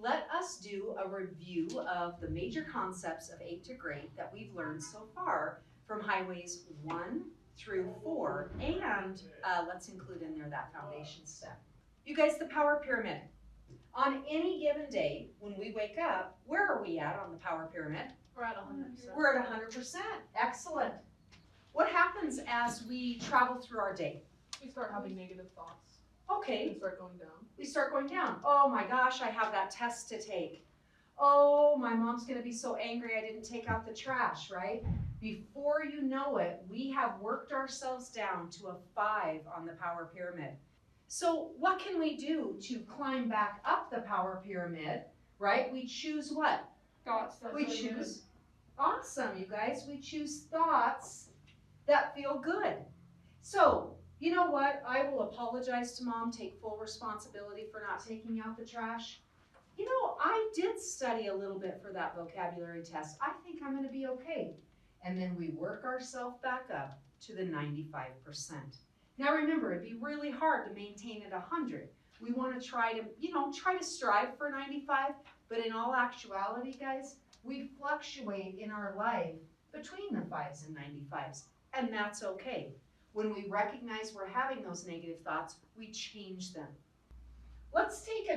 let us do a review of the major concepts of 8 to Great that we've learned so far from highways 1 through 4, and let's include in there that foundation step. You guys, the power pyramid. On any given day, when we wake up, where are we at on the power pyramid? We're at 100%. We're at 100%. Excellent. What happens as we travel through our day? We start having negative thoughts. Okay. We start going down. We start going down. Oh my gosh, I have that test to take. Oh, my mom's going to be so angry I didn't take out the trash, right? Before you know it, we have worked ourselves down to a 5 on the power pyramid. So what can we do to climb back up the power pyramid, right? We choose what? Thoughts. We choose, awesome, you guys. We choose thoughts that feel good. So, you know what? I will apologize to Mom, take full responsibility for not taking out the trash. You know, I did study a little bit for that vocabulary test. I think I'm going to be okay. And then we work ourselves back up to the 95%. Now remember, it'd be really hard to maintain at 100. We want to try to strive for 95, but in all actuality, guys, we fluctuate in our life between the 5s and 95s, and that's okay. When we recognize we're having those negative thoughts, we change them. Let's take a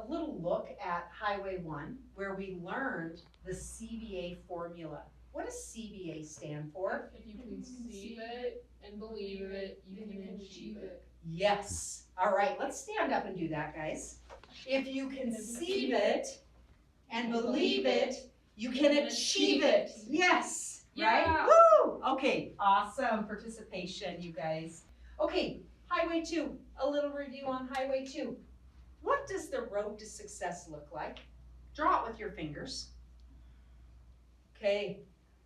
little look at Highway 1, where we learned the CBA formula. What does CBA stand for? If you conceive it and believe it, you can achieve it. Yes. All right, let's stand up and do that, guys. If you conceive it and believe it, you can achieve it. Yes. Right? Yeah. Woo! Okay, awesome participation, you guys. Okay, Highway 2, a little review on Highway 2. What does the road to success look like? Draw it with your fingers. Okay,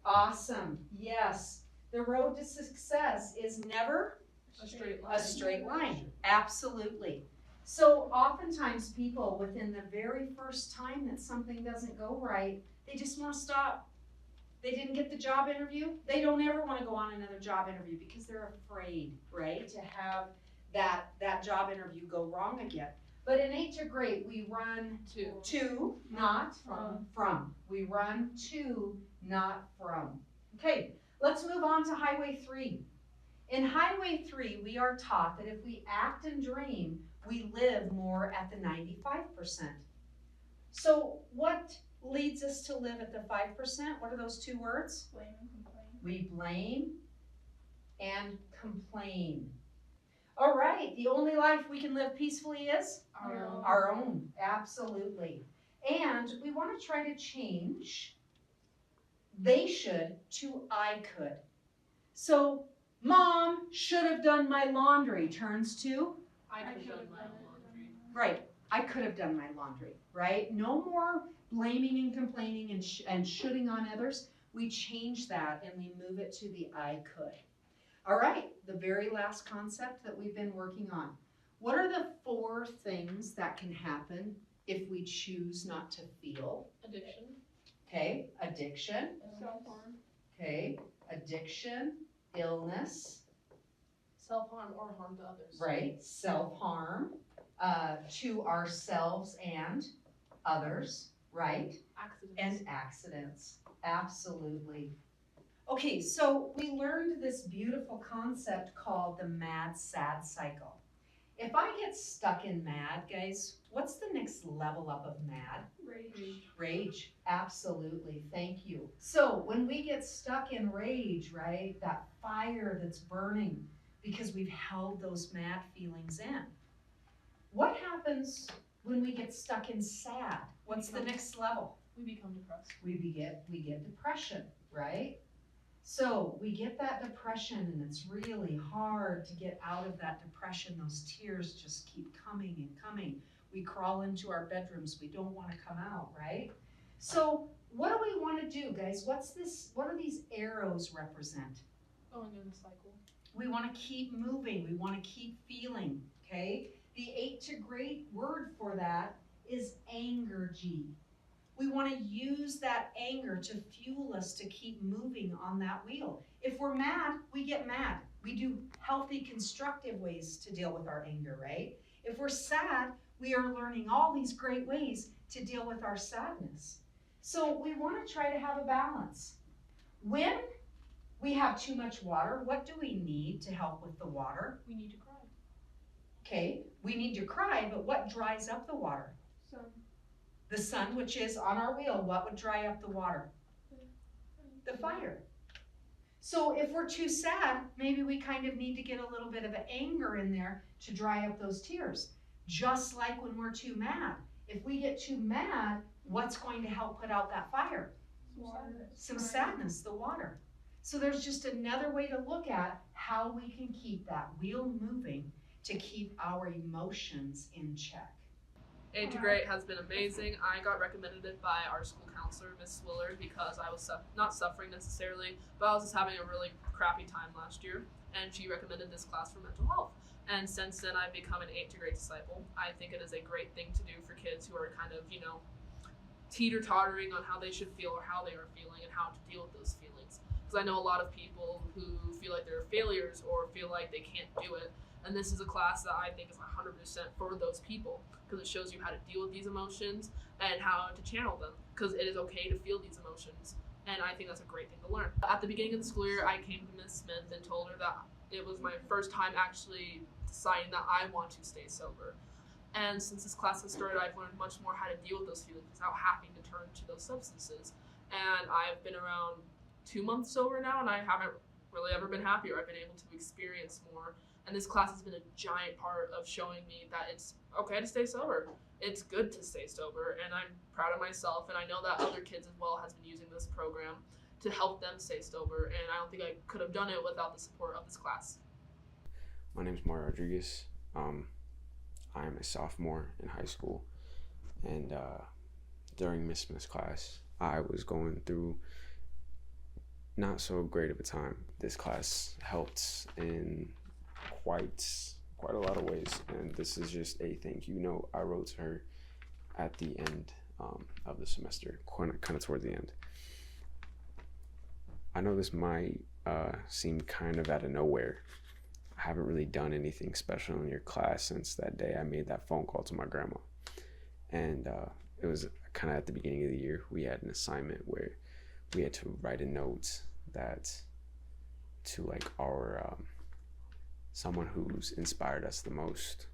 awesome. Yes, the road to success is never A straight line. a straight line. Absolutely. So oftentimes people, within the very first time that something doesn't go right, they just want to stop. They didn't get the job interview. They don't ever want to go on another job interview because they're afraid, right, to have that job interview go wrong again. But in 8 to Great, we run to, not from. We run to, not from. Okay, let's move on to Highway 3. In Highway 3, we are taught that if we act and dream, we live more at the 95%. So what leads us to live at the 5%? What are those two words? Blame and complain. We blame and complain. All right, the only life we can live peacefully is our own, absolutely. And we want to try to change they should to I could. So Mom should have done my laundry turns to I could have done my laundry. right. I could have done my laundry, right? No more blaming and complaining and shooting on others. We change that and we move it to the I could. All right, the very last concept that we've been working on. What are the 4 things that can happen if we choose not to feel? Addiction. Okay, addiction. Self-harm. Okay, addiction, illness, Self-harm or harm to others. right? Self-harm to ourselves and others, right? Accidents. And accidents, absolutely. Okay, so we learned this beautiful concept called the mad sad cycle. If I get stuck in mad, guys, what's the next level up of mad? Rage. Rage, absolutely, thank you. So when we get stuck in rage, right, that fire that's burning because we've held those mad feelings in. What happens when we get stuck in sad? What's the next level? We become depressed. We get depression, right? So we get that depression and it's really hard to get out of that depression. Those tears just keep coming and coming. We crawl into our bedrooms. We don't want to come out, right? So what do we want to do, guys? What do these arrows represent? Going in a cycle. We want to keep moving. We want to keep feeling, okay? The 8 to Great word for that is anger, G. We want to use that anger to fuel us to keep moving on that wheel. If we're mad, we get mad. We do healthy, constructive ways to deal with our anger, right? If we're sad, we are learning all these great ways to deal with our sadness. So we want to try to have a balance. When we have too much water, what do we need to help with the water? We need to cry. Okay, we need to cry, but what dries up the water? Sun. The sun, which is on our wheel. What would dry up the water? The fire. So if we're too sad, maybe we kind of need to get a little bit of anger in there to dry up those tears. Just like when we're too mad. If we get too mad, what's going to help put out that fire? Some sadness, the water. So there's just another way to look at how we can keep that wheel moving to keep our emotions in check. Aid to Great has been amazing. I got recommended it by our school counselor, Miss Willard, because I was not suffering necessarily, but I was just having a really crappy time last year, and she recommended this class for mental health. And since then, I've become an Aid to Great disciple. I think it is a great thing to do for kids who are kind of, teeter-tottering on how they should feel or how they are feeling and how to deal with those feelings. Because I know a lot of people who feel like they're failures or feel like they can't do it. And this is a class that I think is 100% for those people, because it shows you how to deal with these emotions and how to channel them, because it is okay to feel these emotions. And I think that's a great thing to learn. At the beginning of the school year, I came to Miss Smith and told her that it was my first time actually deciding that I want to stay sober. And since this class has started, I've learned much more how to deal with those feelings without having to turn to those substances. And I've been around 2 months sober now, and I haven't really ever been happier. I've been able to experience more. And this class has been a giant part of showing me that it's okay to stay sober. It's good to stay sober, and I'm proud of myself, and I know that other kids as well has been using this program to help them stay sober, and I don't think I could have done it without the support of this class. My name is Mario Rodriguez. I am a sophomore in high school, and during Miss Smith's class, I was going through not so great of a time. This class helped in quite a lot of ways, and this is just a thank you note I wrote to her at the end of the semester, kind of toward the end. I know this might seem kind of out of nowhere. I haven't really done anything special in your class since that day I made that phone call to my grandma, and it was kind of at the beginning of the year. We had an assignment where we had to write a note that to like our someone who's inspired us the most,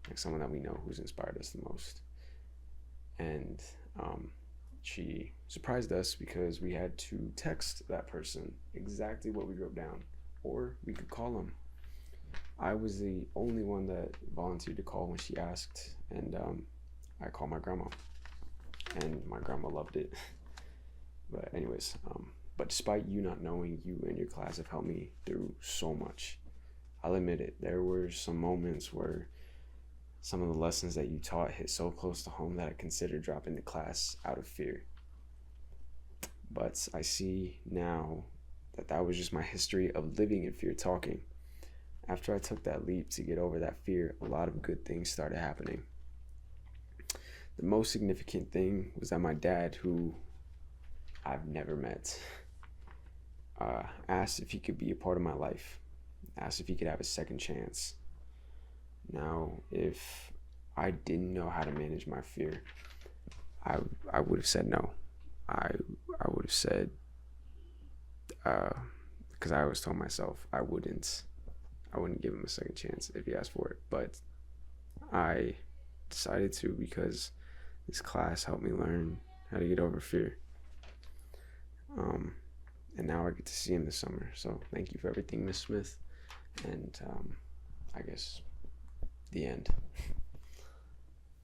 like someone that we know who's inspired us the most. And she surprised us because we had to text that person exactly what we wrote down, or we could call them. I was the only one that volunteered to call when she asked, and I called my grandma, and my grandma loved it. But anyways, but despite you not knowing, you and your class have helped me through so much. I'll admit it, there were some moments where some of the lessons that you taught hit so close to home that I considered dropping the class out of fear. But I see now that that was just my history of living in fear talking. After I took that leap to get over that fear, a lot of good things started happening. The most significant thing was that my dad, who I've never met, asked if he could be a part of my life. Asked if he could have a second chance. Now, if I didn't know how to manage my fear, I would have said no. I would have said, because I always told myself I wouldn't give him a second chance if he asked for it. But I decided to, because this class helped me learn how to get over fear. And now I get to see him this summer. So thank you for everything, Miss Smith. And I guess the end.